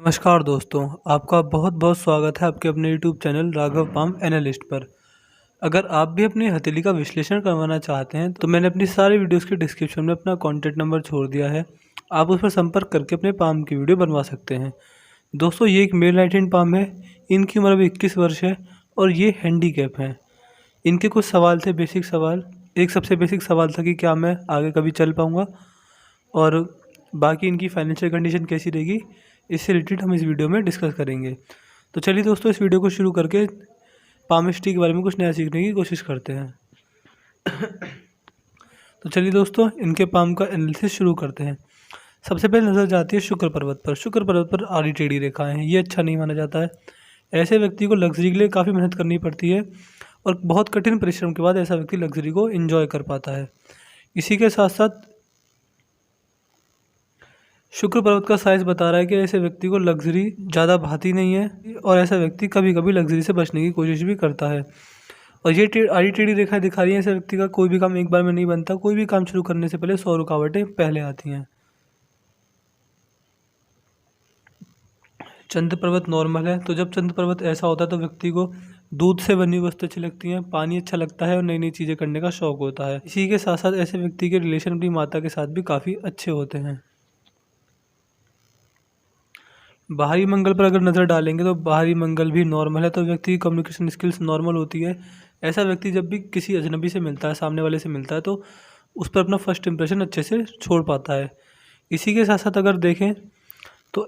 नमस्कार दोस्तों, आपका बहुत बहुत स्वागत है आपके अपने YouTube channel Raghav palm analyst पर। अगर आप भी अपनी हथेली का विश्लेषण करवाना चाहते हैं तो मैंने अपनी सारी वीडियोस के डिस्क्रिप्शन में अपना कॉन्टैक्ट नंबर छोड़ दिया है। आप उस पर संपर्क करके अपने पाम की वीडियो बनवा सकते हैं। दोस्तों, ये एक मेल राइट हैंड पाम है। इनकी उम्र अभी 21 वर्ष है और ये हैंडीकैप हैं। इनके कुछ सवाल थे, बेसिक सवाल। एक सबसे बेसिक सवाल था कि क्या मैं आगे कभी चल पाऊँगा, और बाकी इनकी फाइनेंशियल कंडीशन कैसी रहेगी, इससे रिलेटेड हम इस वीडियो में डिस्कस करेंगे। तो चलिए दोस्तों, इस वीडियो को शुरू करके पामिस्ट्री के बारे में कुछ नया सीखने की कोशिश करते हैं। तो चलिए दोस्तों, इनके पाम का एनालिसिस शुरू करते हैं। सबसे पहले नज़र जाती है शुक्र पर्वत पर। शुक्र पर्वत पर आड़ी टेढ़ी रेखाएं हैं, ये अच्छा नहीं माना जाता है। ऐसे व्यक्ति को लग्जरी के लिए काफ़ी मेहनत करनी पड़ती है और बहुत कठिन परिश्रम के बाद ऐसा व्यक्ति लग्जरी को एंजॉय कर पाता है। इसी के साथ साथ शुक्र पर्वत का साइज बता रहा है कि ऐसे व्यक्ति को लग्जरी ज़्यादा भाती नहीं है और ऐसा व्यक्ति कभी कभी लग्जरी से बचने की कोशिश भी करता है। और ये आड़ी टेढ़ी रेखाएं दिखा रही हैं ऐसे व्यक्ति का कोई भी काम एक बार में नहीं बनता। कोई भी काम शुरू करने से पहले 100 रुकावटें पहले आती हैं। चंद्र पर्वत नॉर्मल है। तो जब चंद्र पर्वत ऐसा होता है तो व्यक्ति को दूध से बनी वस्तु अच्छी लगती हैं, पानी अच्छा लगता है और नई नई चीज़ें करने का शौक होता है। इसी के साथ साथ ऐसे व्यक्ति के रिलेशन अपनी माता के साथ भी काफ़ी अच्छे होते हैं। बाहरी मंगल पर अगर नज़र डालेंगे तो बाहरी मंगल भी नॉर्मल है। तो व्यक्ति की कम्युनिकेशन स्किल्स नॉर्मल होती है। ऐसा व्यक्ति जब भी किसी अजनबी से मिलता है, सामने वाले से मिलता है, तो उस पर अपना फर्स्ट इंप्रेशन अच्छे से छोड़ पाता है। इसी के साथ साथ अगर देखें तो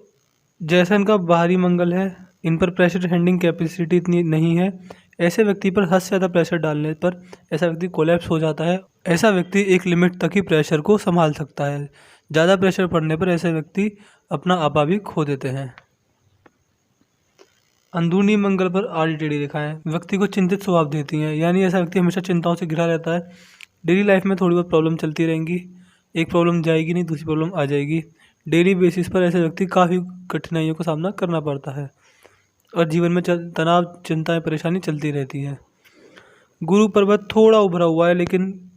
जैसा इनका बाहरी मंगल है, इन पर प्रेशर हैंडलिंग कैपेसिटी इतनी नहीं है। ऐसे व्यक्ति पर हद से ज़्यादा प्रेशर डालने पर ऐसा व्यक्ति कोलैप्स हो जाता है। ऐसा व्यक्ति एक लिमिट तक ही प्रेशर को संभाल सकता है। ज़्यादा प्रेशर पड़ने पर ऐसे व्यक्ति अपना आपा भी खो देते हैं। अंदरूनी मंगल पर आड़ी टेढ़ी रेखाएं व्यक्ति को चिंतित स्वभाव देती हैं, यानी ऐसा व्यक्ति हमेशा चिंताओं से घिरा रहता है। डेली लाइफ में थोड़ी बहुत प्रॉब्लम चलती रहेंगी, एक प्रॉब्लम जाएगी नहीं, दूसरी प्रॉब्लम आ जाएगी। डेली बेसिस पर ऐसे व्यक्ति काफ़ी कठिनाइयों का सामना करना पड़ता है और जीवन में तनाव, चिंताएं, परेशानी चलती रहती है। गुरु पर्वत थोड़ा उभरा हुआ है, लेकिन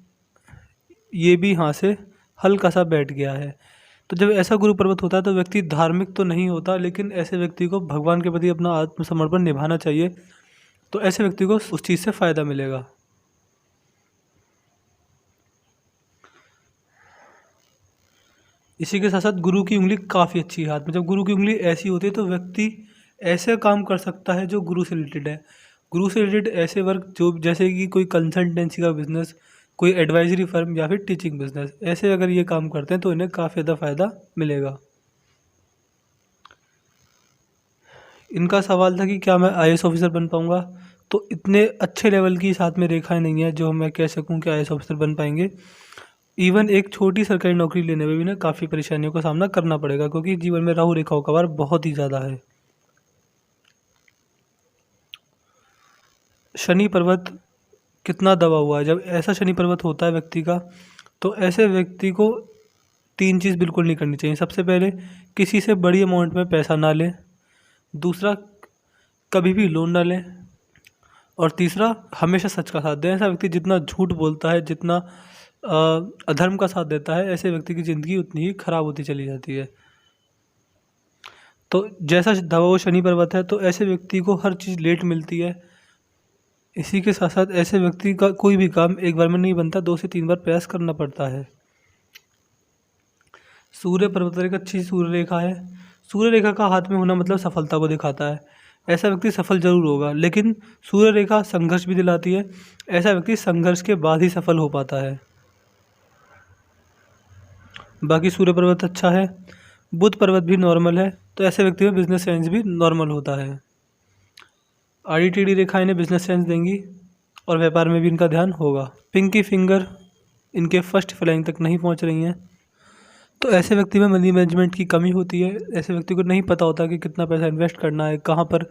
ये भी यहाँ से हल्का सा बैठ गया है। तो जब ऐसा गुरु पर्वत होता है तो व्यक्ति धार्मिक तो नहीं होता, लेकिन ऐसे व्यक्ति को भगवान के प्रति अपना आत्मसमर्पण निभाना चाहिए। तो ऐसे व्यक्ति को उस चीज़ से फ़ायदा मिलेगा। इसी के साथ साथ गुरु की उंगली काफ़ी अच्छी है हाथ में। जब गुरु की उंगली ऐसी होती है तो व्यक्ति ऐसे काम कर सकता है जो गुरु से रिलेटेड है। गुरु से रिलेटेड ऐसे वर्क जो जैसे कि कोई कंसल्टेंसी का बिजनेस, कोई एडवाइजरी फर्म या फिर टीचिंग बिजनेस, ऐसे अगर ये काम करते हैं तो इन्हें काफ़ी ज़्यादा फ़ायदा मिलेगा। इनका सवाल था कि क्या मैं आईएएस ऑफिसर बन पाऊँगा। तो इतने अच्छे लेवल की साथ में रेखाएं नहीं है जो मैं कह सकूं कि आईएएस ऑफिसर बन पाएंगे। इवन एक छोटी सरकारी नौकरी लेने में भी ना काफ़ी परेशानियों का सामना करना पड़ेगा, क्योंकि जीवन में राहु रेखाओं का भार बहुत ही ज़्यादा है। शनि पर्वत कितना दबा हुआ है। जब ऐसा शनि पर्वत होता है व्यक्ति का, तो ऐसे व्यक्ति को 3 चीज़ बिल्कुल नहीं करनी चाहिए। सबसे पहले, किसी से बड़ी अमाउंट में पैसा ना लें। दूसरा, कभी भी लोन ना लें। और तीसरा, हमेशा सच का साथ दें। ऐसा व्यक्ति जितना झूठ बोलता है, जितना अधर्म का साथ देता है, ऐसे व्यक्ति की ज़िंदगी उतनी ही खराब होती चली जाती है। तो जैसा दबा हुआ शनि पर्वत है तो ऐसे व्यक्ति को हर चीज़ लेट मिलती है। इसी के साथ साथ ऐसे व्यक्ति का कोई भी काम एक बार में नहीं बनता, 2 से 3 बार प्रयास करना पड़ता है। सूर्य पर्वत पर एक अच्छी सूर्य रेखा है। सूर्य रेखा का हाथ में होना मतलब सफलता को दिखाता है। ऐसा व्यक्ति सफल जरूर होगा, लेकिन सूर्य रेखा संघर्ष भी दिलाती है। ऐसा व्यक्ति संघर्ष के बाद ही सफल हो पाता है। बाकी सूर्य पर्वत अच्छा है। बुध पर्वत भी नॉर्मल है। तो ऐसे व्यक्ति में बिजनेस सेंस भी नॉर्मल होता है। आड़ी टेढ़ी रेखा इन्हें बिजनेस सेंस देंगी और व्यापार में भी इनका ध्यान होगा। पिंकी फिंगर इनके फर्स्ट फ्लाइंग तक नहीं पहुंच रही हैं। तो ऐसे व्यक्ति में मनी मैनेजमेंट की कमी होती है। ऐसे व्यक्ति को नहीं पता होता कि कितना पैसा इन्वेस्ट करना है, कहाँ पर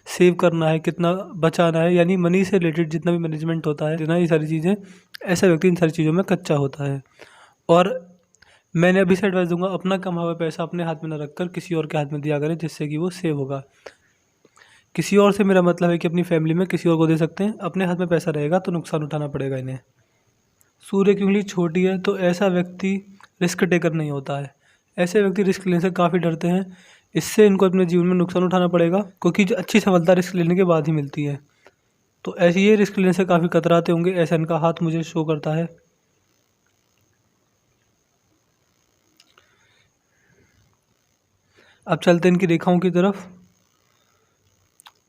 सेव करना है, कितना बचाना है, यानी मनी से रिलेटेड जितना भी मैनेजमेंट होता है, जितना ये सारी चीज़ें, ऐसा व्यक्ति इन सारी चीज़ों में कच्चा होता है। और मैंने अभी से एडवाइस दूंगा, अपना कमा हुआ पैसा अपने हाथ में न रखकर किसी और के हाथ में दिया करें, जिससे कि वो सेव होगा। किसी और से मेरा मतलब है कि अपनी फैमिली में किसी और को दे सकते हैं। अपने हाथ में पैसा रहेगा तो नुकसान उठाना पड़ेगा इन्हें। सूर्य की उंगली छोटी है तो ऐसा व्यक्ति रिस्क टेकर नहीं होता है। ऐसे व्यक्ति रिस्क लेने से काफ़ी डरते हैं। इससे इनको अपने जीवन में नुकसान उठाना पड़ेगा, क्योंकि जो अच्छी सफलता रिस्क लेने के बाद ही मिलती है। तो ऐसे ये रिस्क लेने से काफ़ी कतराते होंगे, ऐसा इनका हाथ मुझे शो करता है। अब चलते हैं इनकी रेखाओं की तरफ।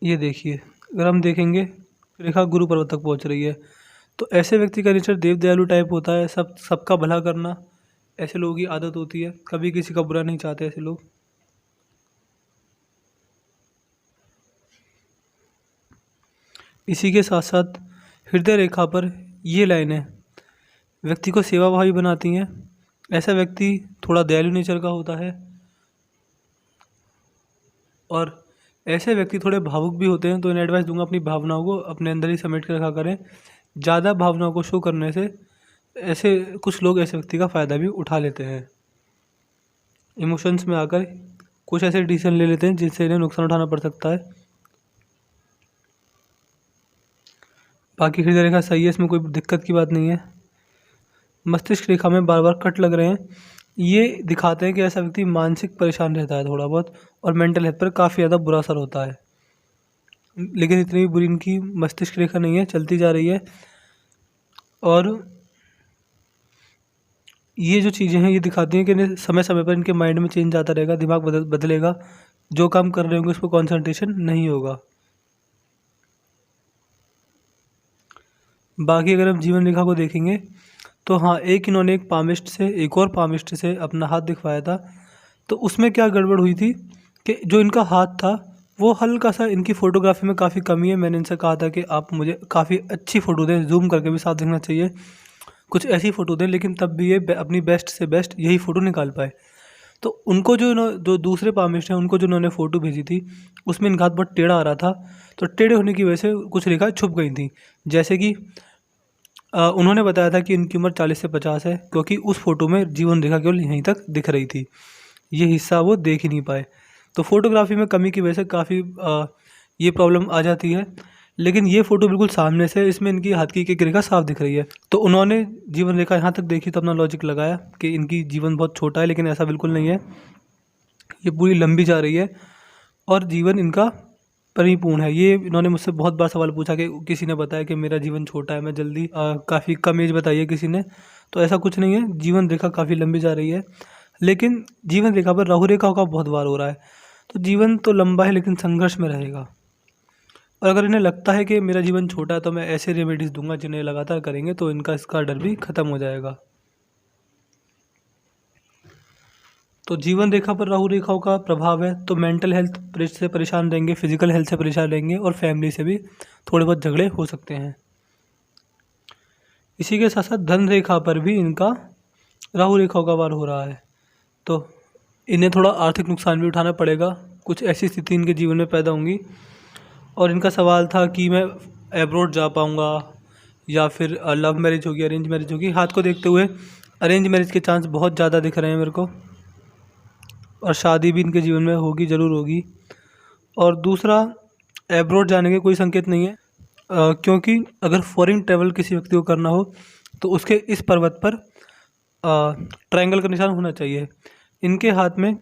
ये देखिए, अगर हम देखेंगे रेखा गुरु पर्वत तक पहुंच रही है, तो ऐसे व्यक्ति का नेचर देव दयालु टाइप होता है। सबका भला करना ऐसे लोगों की आदत होती है, कभी किसी का बुरा नहीं चाहते ऐसे लोग। इसी के साथ साथ हृदय रेखा पर ये लाइनें व्यक्ति को सेवा भावी बनाती हैं। ऐसा व्यक्ति थोड़ा दयालु नेचर का होता है, और ऐसे व्यक्ति थोड़े भावुक भी होते हैं। तो इन एडवाइस दूंगा, अपनी भावनाओं को अपने अंदर ही समेट के रखा करें। ज़्यादा भावनाओं को शो करने से ऐसे कुछ लोग ऐसे व्यक्ति का फ़ायदा भी उठा लेते हैं। इमोशंस में आकर कुछ ऐसे डिसीजन ले लेते हैं जिनसे इन्हें नुकसान उठाना पड़ सकता है। बाकी हृदय रेखा सही है, इसमें कोई दिक्कत की बात नहीं है। मस्तिष्क रेखा में बार बार कट लग रहे हैं, ये दिखाते हैं कि ऐसा व्यक्ति मानसिक परेशान रहता है थोड़ा बहुत, और मेंटल हेल्थ पर काफ़ी ज़्यादा बुरा असर होता है। लेकिन इतनी भी बुरी इनकी मस्तिष्क रेखा नहीं है, चलती जा रही है। और ये जो चीज़ें हैं ये दिखाती हैं कि इन्हें समय समय पर इनके माइंड में चेंज आता रहेगा, दिमाग बदलेगा, जो काम कर रहे होंगे उस पर कॉन्सेंट्रेशन नहीं होगा। बाकी अगर हम जीवन रेखा को देखेंगे तो हाँ, इन्होंने एक पामिस्ट से एक और पामिस्ट से अपना हाथ दिखवाया था। तो उसमें क्या गड़बड़ हुई थी कि जो इनका हाथ था वो हल्का सा, इनकी फ़ोटोग्राफी में काफ़ी कमी है। मैंने इनसे कहा था कि आप मुझे काफ़ी अच्छी फ़ोटो दें, जूम करके भी साफ दिखना चाहिए, कुछ ऐसी फ़ोटो दें, लेकिन तब भी ये अपनी बेस्ट से बेस्ट यही फ़ोटो निकाल पाए। तो उनको जो दूसरे पामिस्ट हैं उनको जो उन्होंने फ़ोटो भेजी थी उसमें इनका हाथ बहुत टेढ़ा आ रहा था। तो टेढ़े होने की वजह से कुछ रेखा छुप गई थी। जैसे कि उन्होंने बताया था कि इनकी उम्र 40 से 50 है, क्योंकि उस फ़ोटो में जीवन रेखा केवल यहीं तक दिख रही थी, ये हिस्सा वो देख ही नहीं पाए। तो फोटोग्राफी में कमी की वजह से काफ़ी ये प्रॉब्लम आ जाती है। लेकिन ये फ़ोटो बिल्कुल सामने से, इसमें इनकी हाथ की एक रेखा साफ दिख रही है। तो उन्होंने जीवन रेखा यहाँ तक देखी तो अपना लॉजिक लगाया कि इनकी जीवन बहुत छोटा है, लेकिन ऐसा बिल्कुल नहीं है, ये पूरी लंबी जा रही है और जीवन इनका परिपूर्ण है। ये इन्होंने मुझसे बहुत बार सवाल पूछा कि किसी ने बताया कि मेरा जीवन छोटा है, मैं जल्दी काफ़ी कम एज बताई है किसी ने। तो ऐसा कुछ नहीं है, जीवन रेखा काफ़ी लंबी जा रही है, लेकिन जीवन रेखा पर राहु रेखा का बहुत वार हो रहा है। तो जीवन तो लंबा है लेकिन संघर्ष में रहेगा। और अगर इन्हें लगता है कि मेरा जीवन छोटा है तो मैं ऐसे रेमेडीज़ दूंगा जिन्हें लगातार करेंगे तो इनका इसका डर भी ख़त्म हो जाएगा। तो जीवन रेखा पर राहु रेखाओं का प्रभाव है, तो मेंटल हेल्थ से परेशान रहेंगे, फिजिकल हेल्थ से परेशान रहेंगे, और फैमिली से भी थोड़े बहुत झगड़े हो सकते हैं। इसी के साथ साथ धन रेखा पर भी इनका राहु रेखाओं का वार हो रहा है, तो इन्हें थोड़ा आर्थिक नुकसान भी उठाना पड़ेगा। कुछ ऐसी स्थिति इनके जीवन में पैदा होंगी। और इनका सवाल था कि मैं एब्रॉड जा पाऊँगा या फिर लव मैरिज होगी, अरेंज मैरिज होगी। हाथ को देखते हुए अरेंज मैरिज के चांस बहुत ज़्यादा दिख रहे हैं मेरे को, और शादी भी इनके जीवन में होगी, ज़रूर होगी। और दूसरा, एब्रॉड जाने के कोई संकेत नहीं है, क्योंकि अगर फॉरेन ट्रैवल किसी व्यक्ति को करना हो तो उसके इस पर्वत पर ट्रायंगल का निशान होना चाहिए। इनके हाथ में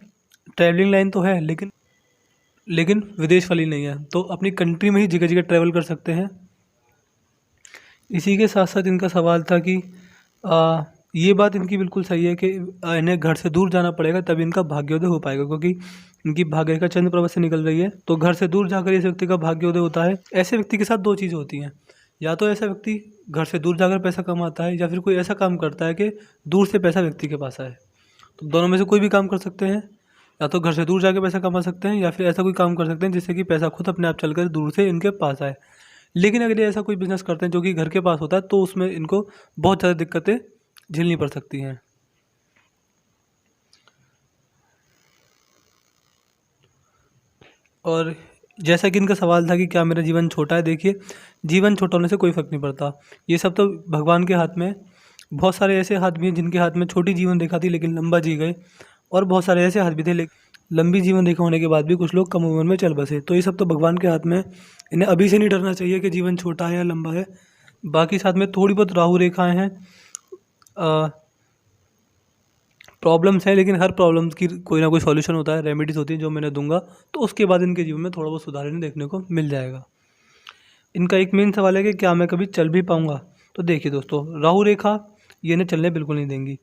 ट्रैवलिंग लाइन तो है, लेकिन विदेश वाली नहीं है, तो अपनी कंट्री में ही जगह जगह ट्रैवल कर सकते हैं। इसी के साथ साथ इनका सवाल था कि ये बात इनकी बिल्कुल सही है कि इन्हें घर से दूर जाना पड़ेगा तभी इनका भाग्योदय हो पाएगा, क्योंकि इनकी भाग्य रेखा चंद्र पर्वत से निकल रही है। तो घर से दूर जाकर इस व्यक्ति का भाग्योदय होता है। ऐसे व्यक्ति के साथ दो चीज़ें होती हैं, या तो ऐसा व्यक्ति घर से दूर जाकर पैसा कमाता है, या फिर कोई ऐसा काम करता है कि दूर से पैसा व्यक्ति के पास आए। तो दोनों में से कोई भी काम कर सकते हैं, या तो घर से दूर जाकर पैसा कमा सकते हैं, या फिर ऐसा कोई काम कर सकते हैं जिससे कि पैसा खुद अपने आप चलकर दूर से इनके पास आए। लेकिन अगर ये ऐसा कोई बिजनेस करते हैं जो कि घर के पास होता है तो उसमें इनको बहुत ज़्यादा दिक्कतें झेलनी पड़ सकती हैं। और जैसा कि इनका सवाल था कि क्या मेरा जीवन छोटा है, देखिए जीवन छोटा होने से कोई फ़र्क नहीं पड़ता, ये सब तो भगवान के हाथ में है। बहुत सारे ऐसे हाथ भी हैं जिनके हाथ में छोटी जीवन रेखा थी लेकिन लंबा जी गए, और बहुत सारे ऐसे हाथ भी थे लेकिन लंबी जीवन रेखा होने के बाद भी कुछ लोग कम उम्र में चल बसे। तो ये सब तो भगवान के हाथ में है, इन्हें अभी से नहीं डरना चाहिए कि जीवन छोटा है या लंबा है। बाकी साथ में थोड़ी बहुत राहु रेखाएँ हैं प्रॉब्लम्स है, लेकिन हर प्रॉब्लम्स की कोई ना कोई सॉल्यूशन होता है, रेमेडीज़ होती हैं जो मैंने दूंगा, तो उसके बाद इनके जीवन में थोड़ा बहुत सुधार इन्हें देखने को मिल जाएगा। इनका एक मेन सवाल है कि क्या मैं कभी चल भी पाऊँगा? तो देखिए दोस्तों, राहु रेखा ये इन्हें चलने बिल्कुल नहीं देंगी।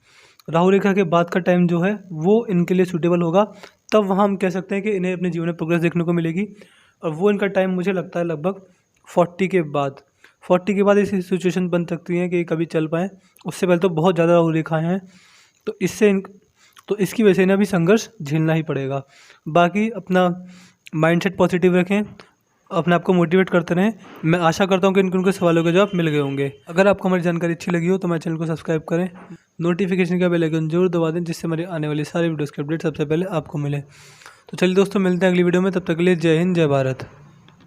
राहु रेखा के बाद का टाइम जो है वो इनके लिए सूटेबल होगा, तब वहाँ हम कह सकते हैं कि इन्हें अपने जीवन में प्रोग्रेस देखने को मिलेगी। और वो इनका टाइम मुझे लगता है लगभग 40 के बाद। 40 के बाद ऐसी सिचुएशन बन सकती है कि कभी चल पाएँ, उससे पहले तो बहुत ज़्यादा राहु रेखाएँ हैं, तो इसकी वजह से इन्हें अभी संघर्ष झेलना ही पड़ेगा। बाकी अपना माइंडसेट पॉजिटिव रखें, अपने आप को मोटिवेट करते रहें। मैं आशा करता हूँ कि उनके सवालों के जवाब मिल गए होंगे। अगर आपको हमारी जानकारी अच्छी लगी हो तो हमारे चैनल को सब्सक्राइब करें, नोटिफिकेशन का बेल आइकन जरूर दबा दें, जिससे हमारी आने वाली सारी वीडियोस के अपडेट सबसे पहले आपको मिले। तो चलिए दोस्तों, मिलते हैं अगली वीडियो में, तब तक के लिए जय हिंद, जय भारत।